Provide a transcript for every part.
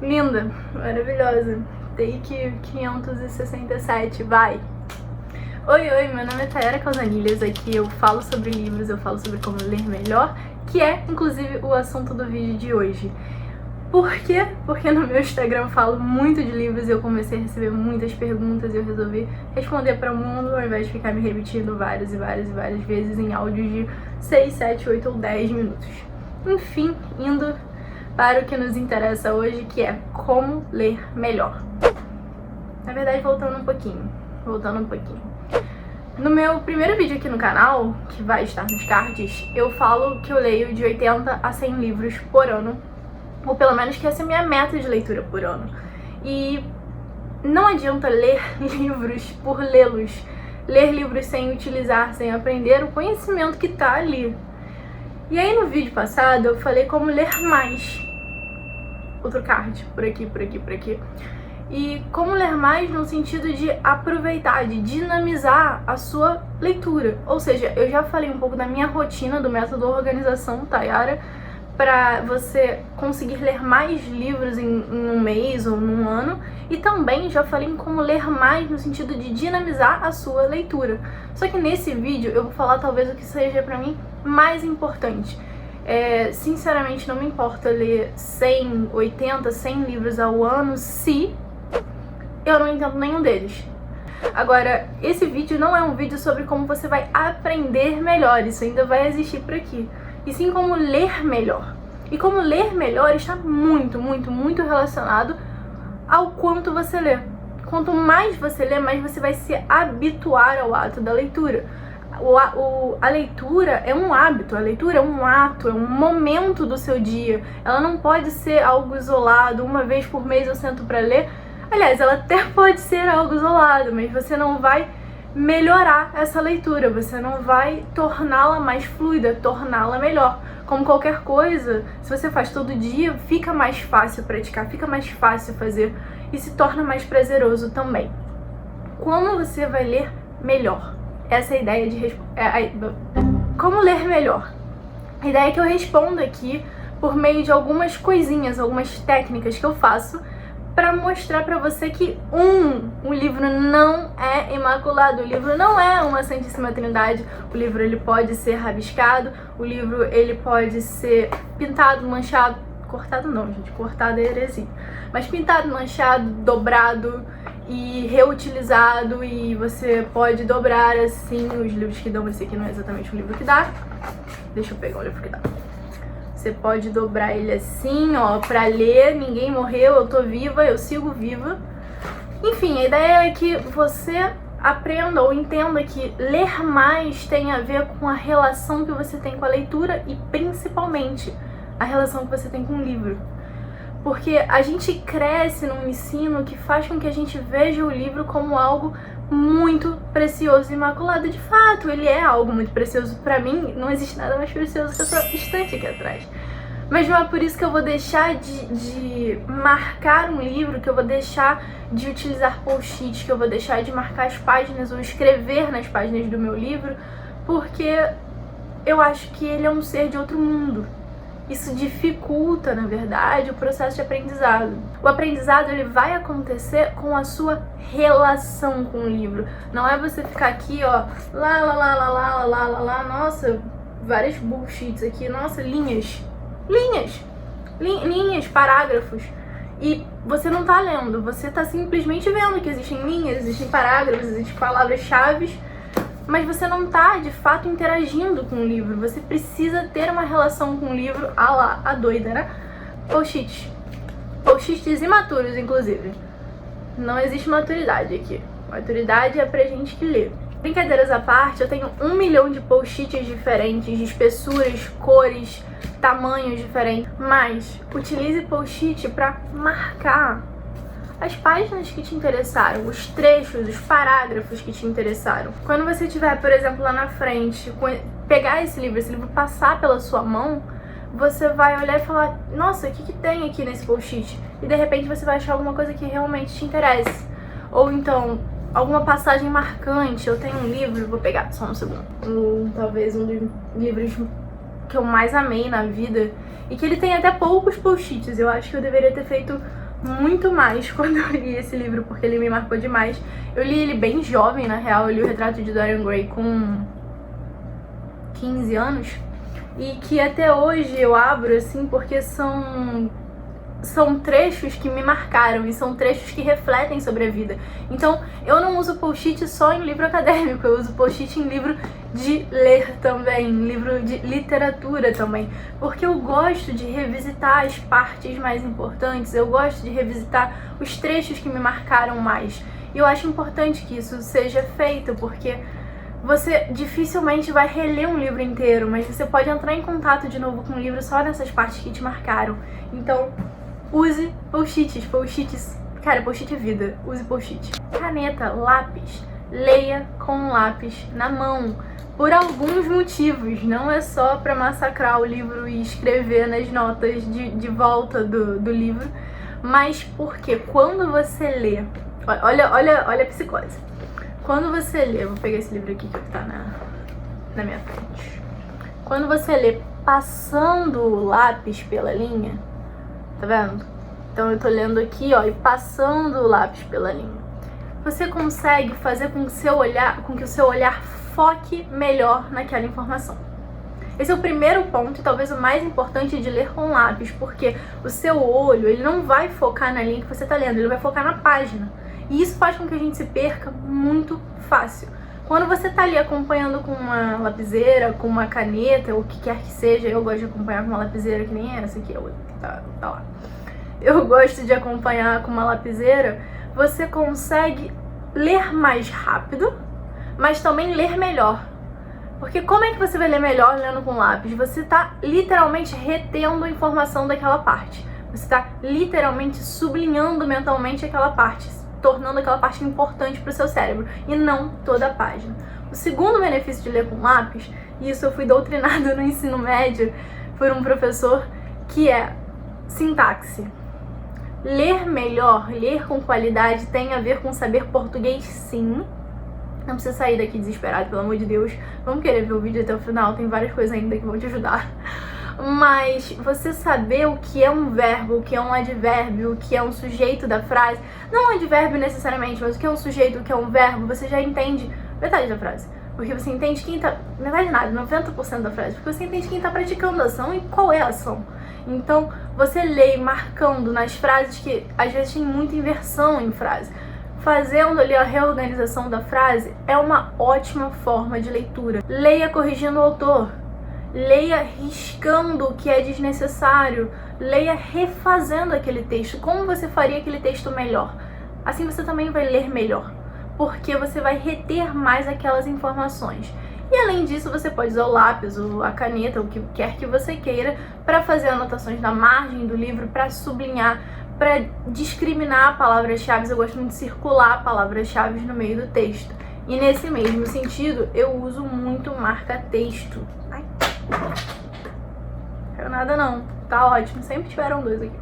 Linda, maravilhosa. Take 567, vai! Oi, meu nome é Tayara Calzanilhas, aqui eu falo sobre livros, eu falo sobre como ler melhor, que é, inclusive, o assunto do vídeo de hoje. Por quê? Porque no meu Instagram eu falo muito de livros e eu comecei a receber muitas perguntas e eu resolvi responder para o mundo, ao invés de ficar me repetindo várias vezes em áudios de 6, 7, 8 ou 10 minutos. Enfim, indo para o que nos interessa hoje, que é como ler melhor. Na verdade, voltando um pouquinho. No meu primeiro vídeo aqui no canal, que vai estar nos cards, eu falo que eu leio de 80 a 100 livros por ano, ou pelo menos que essa é a minha meta de leitura por ano. E não adianta ler livros por lê-los, ler livros sem utilizar, sem aprender o conhecimento que tá ali. E aí no vídeo passado eu falei como ler mais. Outro card, por aqui. E como ler mais no sentido de aproveitar, de dinamizar a sua leitura. Ou seja, eu já falei um pouco da minha rotina, do método Organização Tayara, para você conseguir ler mais livros em um mês ou num ano. E também já falei em como ler mais no sentido de dinamizar a sua leitura. Só que nesse vídeo eu vou falar talvez o que seja para mim mais importante. Sinceramente não me importa ler 100, 80, 100 livros ao ano se eu não entendo nenhum deles. Agora, esse vídeo não é um vídeo sobre como você vai aprender melhor, isso ainda vai existir por aqui. E sim como ler melhor. E como ler melhor está muito relacionado ao quanto você lê. Quanto mais você lê, mais você vai se habituar ao ato da leitura. A leitura é um hábito, a leitura é um ato, é um momento do seu dia. Ela não pode ser algo isolado, uma vez por mês eu sento para ler. Aliás, ela até pode ser algo isolado, mas você não vai melhorar essa leitura, você não vai torná-la mais fluida, torná-la melhor. Como qualquer coisa, se você faz todo dia, fica mais fácil praticar, fica mais fácil fazer e se torna mais prazeroso também. Como você vai ler melhor? Essa é a ideia de como ler melhor? A ideia é que eu respondo aqui por meio de algumas coisinhas, algumas técnicas que eu faço para mostrar para você que o livro não é imaculado, o livro não é uma Santíssima Trindade, o livro ele pode ser rabiscado, o livro ele pode ser pintado, manchado, cortado não, gente, cortado é heresia, mas pintado, manchado, dobrado e reutilizado, e você pode dobrar assim os livros que dão. Esse aqui não é exatamente o livro que dá, deixa eu pegar o livro que dá. Você pode dobrar ele assim, ó, pra ler, ninguém morreu, eu tô viva, eu sigo viva. Enfim, a ideia é que você aprenda ou entenda que ler mais tem a ver com a relação que você tem com a leitura e principalmente a relação que você tem com o livro. Porque a gente cresce num ensino que faz com que a gente veja o livro como algo muito precioso e imaculado. De fato, ele é algo muito precioso. Pra mim, não existe nada mais precioso que essa estante aqui atrás. Mas não é por isso que eu vou deixar de marcar um livro, que eu vou deixar de utilizar post-its, que eu vou deixar de marcar as páginas ou escrever nas páginas do meu livro, porque eu acho que ele é um ser de outro mundo. Isso dificulta, na verdade, o processo de aprendizado. O aprendizado ele vai acontecer com a sua relação com o livro. Não é você ficar aqui, ó, lá, nossa, várias bullshits aqui, nossa, linhas, parágrafos. E você não tá lendo, você tá simplesmente vendo que existem linhas, existem parágrafos, existem palavras-chave, mas você não tá, de fato, interagindo com o livro. Você precisa ter uma relação com o livro, a doida, né? Post-its. Post-its imaturos, inclusive. Não existe maturidade aqui. Maturidade é pra gente que lê. Brincadeiras à parte, eu tenho 1 milhão de post-its diferentes, de espessuras, cores, tamanhos diferentes. Mas utilize post-it pra marcar as páginas que te interessaram, os trechos, os parágrafos que te interessaram. Quando você tiver, por exemplo, lá na frente, pegar esse livro passar pela sua mão, você vai olhar e falar, nossa, o que tem aqui nesse post-it? E de repente você vai achar alguma coisa que realmente te interesse. Ou então, alguma passagem marcante. Eu tenho um livro, vou pegar só um segundo, talvez um dos livros que eu mais amei na vida, e que ele tem até poucos post-its. Eu acho que eu deveria ter feito muito mais quando eu li esse livro, porque ele me marcou demais. Eu li ele bem jovem, na real. Eu li o Retrato de Dorian Gray com 15 anos. E que até hoje eu abro, assim, porque são trechos que me marcaram e são trechos que refletem sobre a vida. Então, eu não uso post-it só em livro acadêmico, eu uso post-it em livro de ler também, livro de literatura também, porque eu gosto de revisitar as partes mais importantes, eu gosto de revisitar os trechos que me marcaram mais. E eu acho importante que isso seja feito, porque você dificilmente vai reler um livro inteiro, mas você pode entrar em contato de novo com o livro só nessas partes que te marcaram. Então, use post-its. Cara, post-it é vida. Use post-it. Caneta, lápis. Leia com lápis na mão. Por alguns motivos. Não é só pra massacrar o livro e escrever nas notas de volta do livro. Mas porque quando você lê... Olha a psicose. Quando você lê... Vou pegar esse livro aqui que tá na minha frente. Quando você lê passando o lápis pela linha... Tá vendo? Então eu tô lendo aqui, ó, e passando o lápis pela linha. Você consegue fazer com que o seu olhar foque melhor naquela informação. Esse é o primeiro ponto e talvez o mais importante de ler com lápis, porque o seu olho, ele não vai focar na linha que você tá lendo, ele vai focar na página. E isso faz com que a gente se perca muito fácil. Quando você tá ali acompanhando com uma lapiseira, com uma caneta, ou o que quer que seja, eu gosto de acompanhar com uma lapiseira que nem essa aqui, tá lá. Eu gosto de acompanhar com uma lapiseira, você consegue ler mais rápido, mas também ler melhor. Porque como é que você vai ler melhor lendo com lápis? Você tá literalmente retendo a informação daquela parte. Você tá literalmente sublinhando mentalmente aquela parte, tornando aquela parte importante para o seu cérebro, e não toda a página. O segundo benefício de ler com lápis, e isso eu fui doutrinada no ensino médio por um professor, que é sintaxe. Ler melhor, ler com qualidade tem a ver com saber português, sim. Não precisa sair daqui desesperado, pelo amor de Deus. Vamos querer ver o vídeo até o final, tem várias coisas ainda que vão te ajudar. Mas você saber o que é um verbo, o que é um advérbio, o que é um sujeito da frase, não um advérbio necessariamente, mas o que é um sujeito, o que é um verbo, você já entende metade da frase. Porque você entende quem tá... Metade nada, 90% da frase. Porque você entende quem tá praticando a ação e qual é a ação. Então, você lê marcando nas frases que às vezes tem muita inversão em frase. Fazendo ali a reorganização da frase é uma ótima forma de leitura. Leia corrigindo o autor. Leia riscando o que é desnecessário. Leia refazendo aquele texto. Como você faria aquele texto melhor? Assim você também vai ler melhor, porque você vai reter mais aquelas informações. E além disso, você pode usar o lápis, ou a caneta, o que quer que você queira, para fazer anotações na margem do livro, para sublinhar, para discriminar palavras-chave. Eu gosto muito de circular palavras-chave no meio do texto. E nesse mesmo sentido, eu uso muito marca-texto. Ai, não caiu nada não, tá ótimo, sempre tiveram dois aqui.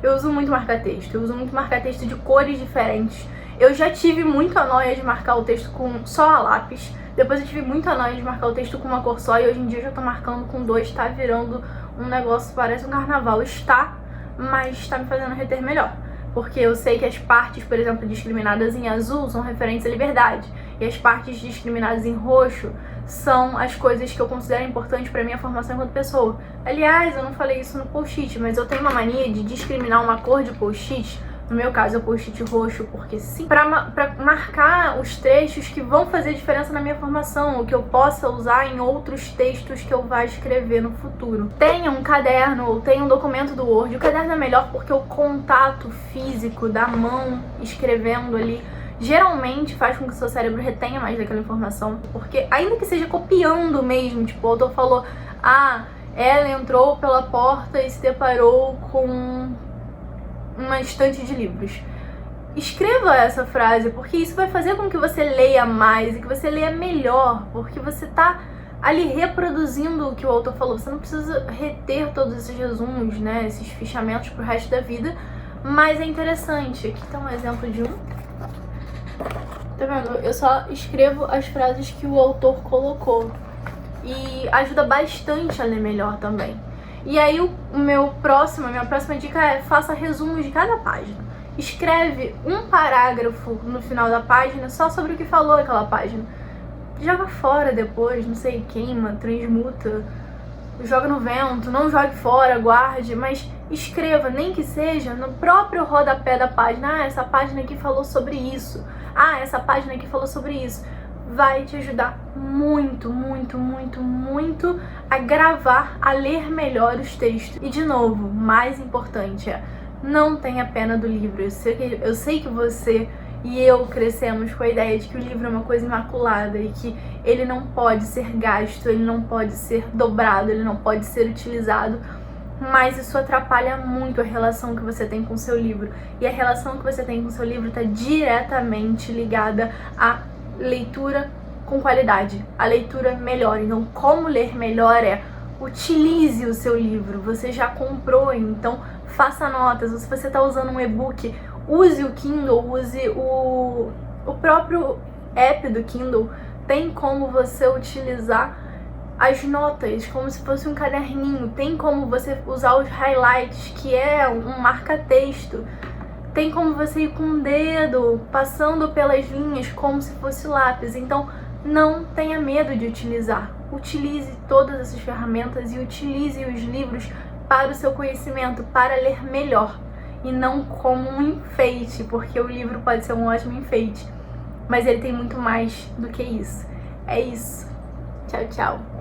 Eu uso muito marca-texto, eu uso muito marca-texto de cores diferentes. Eu já tive muito a noia de marcar o texto com só a lápis. Depois eu tive muito a noia de marcar o texto com uma cor só. E hoje em dia eu já tô marcando com dois. Tá virando um negócio, parece um carnaval. Está, mas está me fazendo reter melhor. Porque eu sei que as partes, por exemplo, discriminadas em azul são referentes à liberdade. E as partes discriminadas em roxo são as coisas que eu considero importantes pra minha formação enquanto pessoa. Aliás, eu não falei isso no post-it, mas eu tenho uma mania de discriminar uma cor de post-it. No meu caso é o post-it roxo, porque sim, pra marcar os trechos que vão fazer diferença na minha formação, ou que eu possa usar em outros textos que eu vá escrever no futuro. Tenha um caderno ou tenha um documento do Word. O caderno é melhor porque o contato físico da mão escrevendo ali geralmente faz com que o seu cérebro retenha mais daquela informação, porque ainda que seja copiando mesmo, tipo, o autor falou, ela entrou pela porta e se deparou com uma estante de livros. Escreva essa frase, porque isso vai fazer com que você leia mais e que você leia melhor, porque você tá ali reproduzindo o que o autor falou. Você não precisa reter todos esses resumos, né, esses fichamentos pro resto da vida, mas é interessante. Aqui tá um exemplo de um. Tá vendo? Eu só escrevo as frases que o autor colocou e ajuda bastante a ler melhor também. E aí a minha próxima dica é: faça resumos de cada página. Escreve um parágrafo no final da página só sobre o que falou aquela página. Joga fora depois, não sei, queima, transmuta, joga no vento, não jogue fora, guarde, mas escreva, nem que seja no próprio rodapé da página. Ah, essa página aqui falou sobre isso. Ah, essa página aqui falou sobre isso. Vai te ajudar muito, muito, muito, muito a gravar, a ler melhor os textos. E de novo, mais importante é: não tenha pena do livro. Eu sei que você e eu crescemos com a ideia de que o livro é uma coisa imaculada e que ele não pode ser gasto, ele não pode ser dobrado, ele não pode ser utilizado, mas isso atrapalha muito a relação que você tem com o seu livro. E a relação que você tem com o seu livro está diretamente ligada à leitura com qualidade, a leitura melhor. Então, como ler melhor é: utilize o seu livro. Você já comprou, então faça notas. Se você está usando um e-book, use o Kindle, use o próprio app do Kindle. Tem como você utilizar as notas como se fosse um caderninho. Tem como você usar os highlights, que é um marca-texto. Tem como você ir com o dedo passando pelas linhas como se fosse lápis. Então, não tenha medo de utilizar. Utilize todas essas ferramentas e utilize os livros para o seu conhecimento, para ler melhor, e não como um enfeite, porque o livro pode ser um ótimo enfeite, mas ele tem muito mais do que isso. É isso. Tchau, tchau.